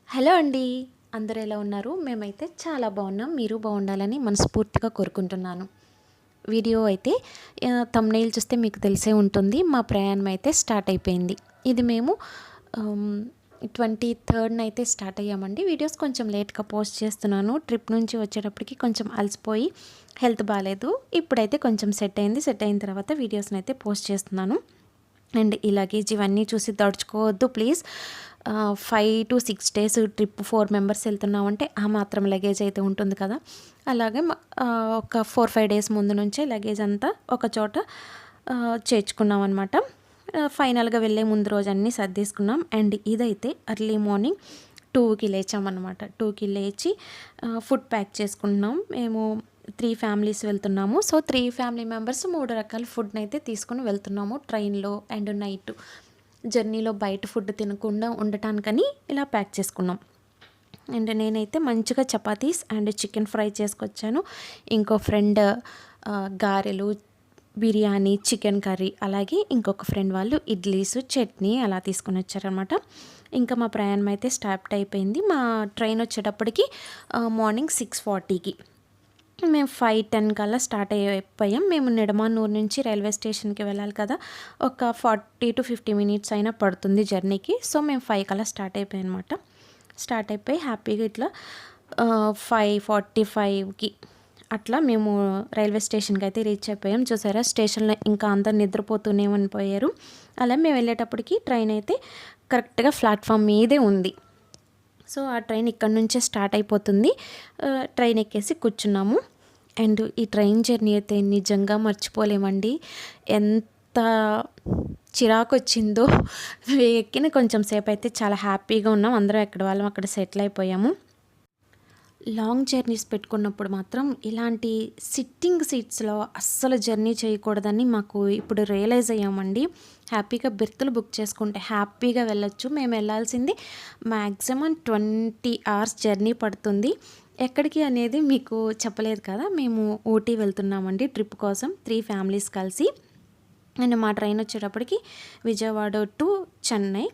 Hello అండి. అందరూ ఎలా ఉన్నారు? మేమైతే చాలా బాగున్నాం. మీరు బాగుండాలని మనస్ఫూర్తిగా కోరుకుంటున్నాను. వీడియో అయితే థంబ్‌నెయిల్ చూస్తే మీకు తెలిసే ఉంటుంది. మా ప్రయాణం అయితే స్టార్ట్ అయిపోయింది. ఇది మేము 23న అయితే స్టార్ట్ అయ్యామండి. వీడియోస్ కొంచెం లేట్‌గా పోస్ట్ చేస్తున్నాను. ట్రిప్ నుంచి వచ్చేటప్పటికి కొంచెం అలసిపోయి హెల్త్ బాలేదు. ఇప్పుడైతే కొంచెం సెట్ అయింది. సెట్ అయిన తర్వాత వీడియోస్‌ని అయితే పోస్ట్ చేస్తున్నాను. అండ్ ఈ లగేజ్ ఇవన్నీ చూసి దడుచుకోవద్దు please. 5 to 6 days trip 4 members వెళ్తున్నామంటే ఆ మాత్రం లగేజ్ అయితే ఉంటుంది కదా. అలాగే ఒక 4-5 డేస్ ముందు నుంచే లగేజ్ అంతా ఒక చోట చేర్చుకున్నాం అనమాట. ఫైనల్గా వెళ్ళే ముందు రోజు అన్నీ సర్దేసుకున్నాం. అండ్ ఇదైతే ఎర్లీ మార్నింగ్ 2కి లేచామన్నమాట. 2కి లేచి ఫుడ్ ప్యాక్ చేసుకుంటున్నాం. మేము 3 ఫ్యామిలీస్ వెళ్తున్నాము. సో 3 ఫ్యామిలీ మెంబర్స్ 3 రకాల ఫుడ్ని అయితే తీసుకుని వెళ్తున్నాము ట్రైన్లో. అండ్ నైట్ జర్నీలో బయట ఫుడ్ తినకుండా ఉండటానికని ఇలా ప్యాక్ చేసుకున్నాం. అండ్ నేనైతే మంచిగా చపాతీస్ అండ్ చికెన్ ఫ్రై చేసుకొచ్చాను. ఇంకో ఫ్రెండ్ గారెలు, బిర్యానీ, చికెన్ కర్రీ, అలాగే ఇంకొక ఫ్రెండ్ వాళ్ళు ఇడ్లీస్, చట్నీ అలా తీసుకొని వచ్చారనమాట. ఇంకా మా ప్రయాణం అయితే స్టార్ట్ అయిపోయింది. మా ట్రైన్ వచ్చేటప్పటికి మార్నింగ్ 6:40కి. మేము 5:10 కల్లా స్టార్ట్ అయిపోయాం. మేము నిడమానూరు నుంచి రైల్వే స్టేషన్కి వెళ్ళాలి కదా. ఒక 40-50 మినిట్స్ అయినా పడుతుంది జర్నీకి. సో మేము 5 కల్లా స్టార్ట్ అయిపోయాం అనమాట. స్టార్ట్ అయిపోయి హ్యాపీగా ఇట్లా 5:45కి అట్లా మేము రైల్వే స్టేషన్కి అయితే రీచ్ అయిపోయాం. చూసారా స్టేషన్లో ఇంకా అందరు నిద్రపోతూనే ఉండిపోయారు. అలా మేము వెళ్ళేటప్పటికి ట్రైన్ అయితే కరెక్ట్గా ప్లాట్ఫామ్ మీదే ఉంది. సో ఆ ట్రైన్ ఇక్కడ నుంచే స్టార్ట్ అయిపోతుంది. ట్రైన్ ఎక్కేసి కూర్చున్నాము. అండ్ ఈ ట్రైన్ జర్నీ అయితే నిజంగా మర్చిపోలేమండి. ఎంత చిరాకు వచ్చిందో. ఎక్కిన కొంచెం సేపు అయితే చాలా హ్యాపీగా ఉన్నాం. అందరం ఎక్కడ వాళ్ళం అక్కడ సెటిల్ అయిపోయాము. లాంగ్ జర్నీస్ పెట్టుకున్నప్పుడు మాత్రం ఇలాంటి సిట్టింగ్ సీట్స్లో అస్సలు జర్నీ చేయకూడదని మాకు ఇప్పుడు రియలైజ్ అయ్యామండి. హ్యాపీగా బెర్తులు బుక్ చేసుకుంటే హ్యాపీగా వెళ్ళొచ్చు. మేము వెళ్ళాల్సింది మ్యాక్సిమం 20 hours జర్నీ పడుతుంది. ఎక్కడికి అనేది మీకు చెప్పలేదు కదా. మేము ఊటీ వెళ్తున్నామండి ట్రిప్ కోసం 3 ఫ్యామిలీస్ కలిసి. అండ్ మా ట్రైన్ వచ్చేటప్పటికి విజయవాడ టు చెన్నై.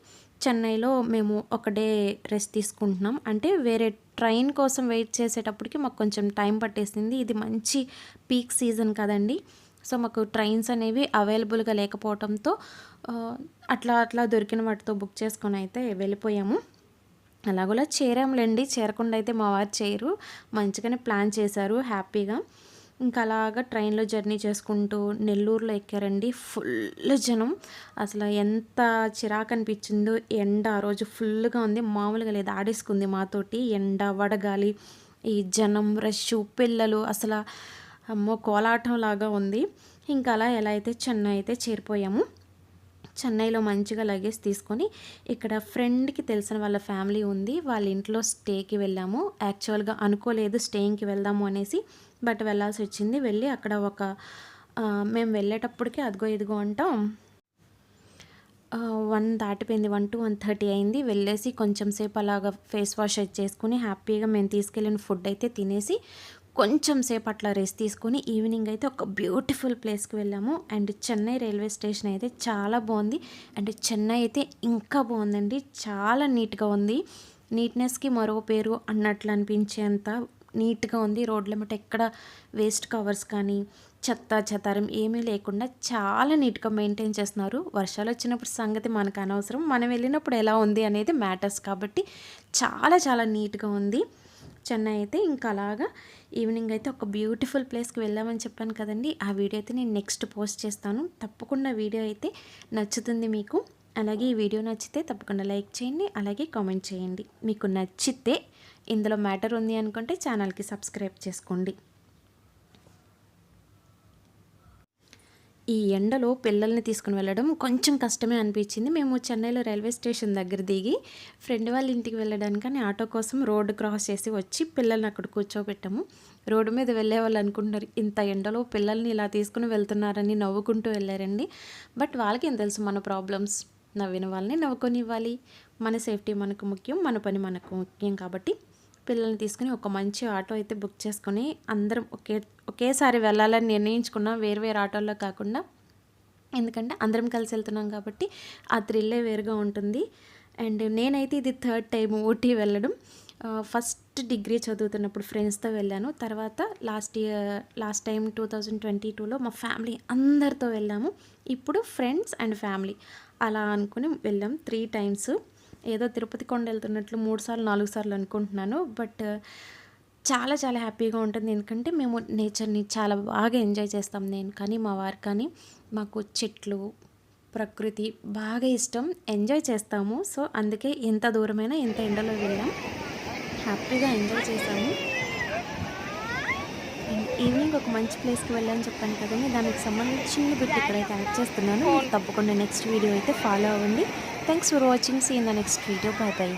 చెన్నైలో మేము ఒక డే రెస్ట్ తీసుకుంటున్నాం. అంటే వేరే ట్రైన్ కోసం వెయిట్ చేసేటప్పటికి మాకు కొంచెం టైం పట్టేసింది. ఇది మంచి పీక్ సీజన్ కదండి. సో మాకు ట్రైన్స్ అనేవి అవైలబుల్గా లేకపోవడంతో అట్లా దొరికిన వాటితో బుక్ చేసుకొని అయితే వెళ్ళిపోయాము. అలాగోలా చేరాంలేండి. చేరకుండా అయితే మా వారు చేయరు. మంచిగానే ప్లాన్ చేశారు హ్యాపీగా. ఇంకా అలాగా ట్రైన్లో జర్నీ చేసుకుంటూ నెల్లూరులో ఎక్కారండి. ఫుల్ జనం. అసలు ఎంత చిరాకు అనిపించిందో. ఎండ ఆ రోజు ఫుల్గా ఉంది, మామూలుగా లేదు. ఆడేసుకుంది మాతోటి. ఎండ, వడగాలి, ఈ జనం రష్, పిల్లలు, అసలు అమ్మో కోలాటం లాగా ఉంది. ఇంకా అలా ఎలా అయితే చెన్నై అయితే చేరిపోయాము. చెన్నైలో మంచిగా లగేజ్ తీసుకొని ఇక్కడ ఫ్రెండ్కి తెలిసిన వాళ్ళ ఫ్యామిలీ ఉంది, వాళ్ళ ఇంట్లో స్టేకి వెళ్ళాము. యాక్చువల్గా అనుకోలేదు స్టేయింగ్కి వెళ్దాము అనేసి, బట్ వెళ్ళాల్సి వచ్చింది. వెళ్ళి అక్కడ మేము వెళ్ళేటప్పటికి అదిగో ఇదిగో అంటాం 1 దాటిపోయింది. 1 to 1:30 అయింది. వెళ్ళేసి కొంచెం సేపు అలాగా ఫేస్ వాష్ చేసుకుని హ్యాపీగా మేము తీసుకెళ్ళిన ఫుడ్ అయితే తినేసి కొంచెం సేపు అట్లా రెస్ట్ తీసుకొని ఈవినింగ్ అయితే ఒక బ్యూటిఫుల్ ప్లేస్కి వెళ్ళాము. అండ్ చెన్నై రైల్వే స్టేషన్ అయితే చాలా బాగుంది. అండ్ చెన్నై అయితే ఇంకా బాగుందండి. చాలా నీట్గా ఉంది. నీట్నెస్కి మరో పేరు అన్నట్లు అనిపించేంత నీట్గా ఉంది. రోడ్ల మట ఎక్కడ వేస్ట్ కవర్స్ కానీ చెత్తారం ఏమీ లేకుండా చాలా నీట్గా మెయింటైన్ చేస్తున్నారు. వర్షాలు వచ్చినప్పుడు సంగతి మనకు అనవసరం, మనం వెళ్ళినప్పుడు ఎలా ఉంది అనేది మ్యాటర్స్. కాబట్టి చాలా చాలా నీట్గా ఉంది చెన్నై అయితే. ఇంకా అలాగా ఈవినింగ్ అయితే ఒక బ్యూటిఫుల్ ప్లేస్కి వెళ్ళామని చెప్పాను కదండి. ఆ వీడియో అయితే నేను నెక్స్ట్ పోస్ట్ చేస్తాను. తప్పకుండా వీడియో అయితే నచ్చుతుంది మీకు. అలాగే ఈ వీడియో నచ్చితే తప్పకుండా లైక్ చేయండి, అలాగే కామెంట్ చేయండి. మీకు నచ్చితే ఇందులో మ్యాటర్ ఉంది అనుకుంటే ఛానల్కి సబ్స్క్రైబ్ చేసుకోండి. ఈ ఎండలో పిల్లల్ని తీసుకుని వెళ్ళడం కొంచెం కష్టమే అనిపించింది. మేము చెన్నైలో రైల్వే స్టేషన్ దగ్గర దిగి ఫ్రెండ్ వాళ్ళ ఇంటికి వెళ్ళడానికని ఆటో కోసం రోడ్డు క్రాస్ చేసి వచ్చి పిల్లల్ని అక్కడ కూర్చోబెట్టాము. రోడ్డు మీద వెళ్ళే వాళ్ళు అనుకుంటున్నారు ఇంత ఎండలో పిల్లల్ని ఇలా తీసుకుని వెళ్తున్నారని, నవ్వుకుంటూ వెళ్ళారండి. బట్ వాళ్ళకి ఏం తెలుసు మన ప్రాబ్లమ్స్. నవ్విన వాళ్ళని నవ్వుకొని ఇవ్వాలి. మన సేఫ్టీ మనకు ముఖ్యం, మన పని మనకు ముఖ్యం. కాబట్టి పిల్లల్ని తీసుకుని ఒక మంచి ఆటో అయితే బుక్ చేసుకొని అందరం ఒకేసారి వెళ్ళాలని నిర్ణయించుకున్నాం, వేరు ఆటోల్లో కాకుండా. ఎందుకంటే అందరం కలిసి వెళ్తున్నాం కాబట్టి ఆ థ్రిల్లే వేరుగా ఉంటుంది. అండ్ నేనైతే ఇది థర్డ్ టైం ఊటీ వెళ్ళడం. ఫస్ట్ డిగ్రీ చదువుతున్నప్పుడు ఫ్రెండ్స్‌తో వెళ్ళాను. తర్వాత లాస్ట్ టైం 2022లో మా ఫ్యామిలీ అందరితో వెళ్ళాము. ఇప్పుడు ఫ్రెండ్స్ అండ్ ఫ్యామిలీ అలా అనుకుని వెళ్ళాం 3 టైమ్స్. ఏదో తిరుపతి కొండ వెళ్తున్నట్లు 3 సార్లు, 4 సార్లు అనుకుంటున్నాను. బట్ చాలా చాలా హ్యాపీగా ఉంటుంది. ఎందుకంటే మేము నేచర్‌ని చాలా బాగా ఎంజాయ్ చేస్తాం. నేను కానీ, మా వారు కానీ. మాకు చెట్లు, ప్రకృతి బాగా ఇష్టం. ఎంజాయ్ చేస్తాము. సో, అందుకే ఎంత దూరమైనా, ఎంత ఎండలో వెళ్ళాం. హ్యాపీగా ఎంజాయ్ చేశాము. అండ్ ఈవినింగ్ ఒక మంచి ప్లేస్‌కి వెళ్ళాలని చెప్పాను కదండీ! దానికి సంబంధించి చిన్న బిట్ ఇక్కడైతే యాడ్ చేస్తున్నాను. మీరు తప్పకుండా నెక్స్ట్ వీడియో అయితే ఫాలో అవ్వండి. Thanks for watching. See in the next video. Bye by.